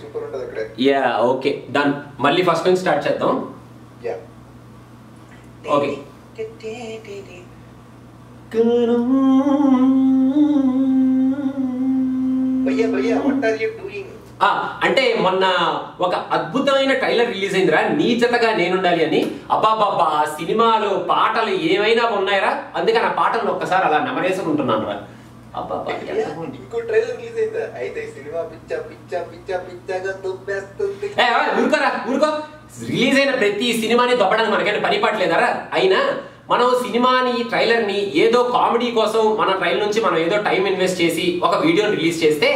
Super ఉంటది అక్కడ. Yeah okay done. మళ్ళీ ఫస్ట్ నుంచి స్టార్ట్ చేద్దాం. Yeah okay. భయ్యా భయ్యా వాట్ ఆర్ యు డూయింగ్? అంటే మొన్న ఒక అద్భుతమైన ట్రైలర్ రిలీజ్ అయిందిరా, నీ జతగా నేనుండాలి అని. అబ్బాబాబా సినిమాలో పాటలు ఏమైనా ఉన్నాయరా, అందుకని ఆ పాటలను ఒక్కసారి అలా నెమరేసుకుంటున్నాను రా. ఇంకో ట్రైలర్ రిలీజ్ అయిందా? అయితే సినిమా పిచ్చా పిచ్చా పిచ్చా పిచ్చాగా దుబ్బేస్తుంది. ఊరుకోరా ఊరుకో. రిలీజ్ అయిన ప్రతి సినిమాని దొబ్బడానికి మనకైనా పని పట్టలేదరా. అయినా మనం సినిమాని ట్రైలర్ ని ఏదో కామెడీ కోసం మన ట్రైలర్ నుంచి మనం ఏదో టైం ఇన్వెస్ట్ చేసి ఒక వీడియోని రిలీజ్ చేస్తే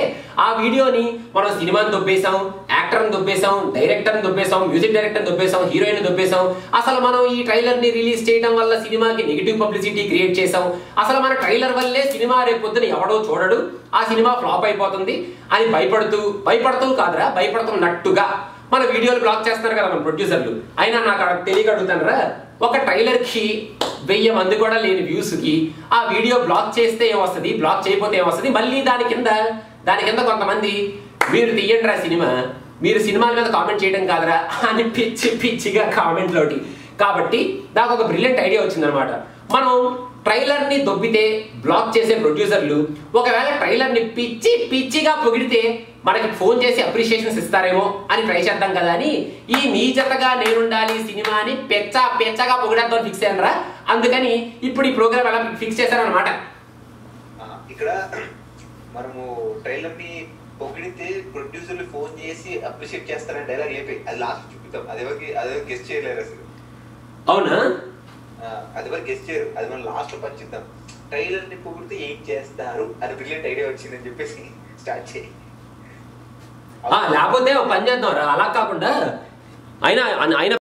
ఆ వీడియోని మనం సినిమాని దొబ్బేసాం, యాక్టర్ని దొబ్బేసాం, డైరెక్టర్ని దొబ్బేసాం, మ్యూజిక్ డైరెక్టర్ని దొబ్బేసాం, హీరోయిన్ దొబ్బేసాం. అసలు మనం ఈ ట్రైలర్ ని రిలీజ్ చేయడం వల్ల సినిమాకి నెగిటివ్ పబ్లిసిటీ క్రియేట్ చేసాం. అసలు మన ట్రైలర్ వల్లే సినిమా రేపు పొద్దున ఎవడో చూడడు, ఆ సినిమా ఫ్లాప్ అయిపోతుంది అని భయపడుతూ కాదురా, భయపడుతున్నట్టుగా మన వీడియోలు బ్లాక్ చేస్తున్నారు కదా మన ప్రొడ్యూసర్లు. అయినా నాకు తెలియక అడుగుతానరా, ఒక ట్రైలర్ కి 1000 మంది కూడా లేని వ్యూస్ కి ఆ వీడియో బ్లాక్ చేస్తే ఏమొస్తుంది, బ్లాక్ చేయకపోతే ఏమొస్తుంది? మళ్ళీ దాని కింద కొంతమంది మీరు తీయండి రా సినిమా, మీరు సినిమాల మీద కామెంట్ చేయడం కాదురా అని పిచ్చిగా కామెంట్లోటి. కాబట్టి నాకు ఒక బ్రిలియంట్ ఐడియా వచ్చిందనమాట. మనం ట్రైలర్ ని దొబ్బితే బ్లాక్ చేసే ప్రొడ్యూసర్లు ఒకవేళ ట్రైలర్ ని పిచ్చిగా పొగిడితే మనకి ఫోన్ చేసి అప్రిషియేషన్స్ ఇస్తారేమో అని ట్రై చేద్దాం కదా అని ఈ నీ జతగా నేనుండాలి సినిమాని పెచ్చగా పొగిడేద్దాం ఫిక్స్ అయ్యానరా. అందుకని ఇప్పుడు ఈ ప్రోగ్రామ్ ఎలా ఫిక్స్ చేశారనమాట. ఇక్కడ మనము ట్రైలర్ ని పొగిడితే ప్రొడ్యూసర్లు ఫోన్ చేసి అప్రిషియేట్ చేస్తారని డైలాగ్ అయిపోయి అది లాస్ట్ చూపిద్దాం. అదే గెస్ట్ చేయలేరు అసలు. అవునా? అది వరకు గెస్ట్ చేయరు, అది మనం లాస్ట్ లో పంచిద్దాం. ట్రైలర్ ని పొగిడితే ఏం చేస్తారు అని బ్రిలియంట్ ఐడియా వచ్చిందని చెప్పేసి స్టార్ట్ చేయి. లేకపోతే పని చేద్దాం రా. అలా కాకుండా అయినా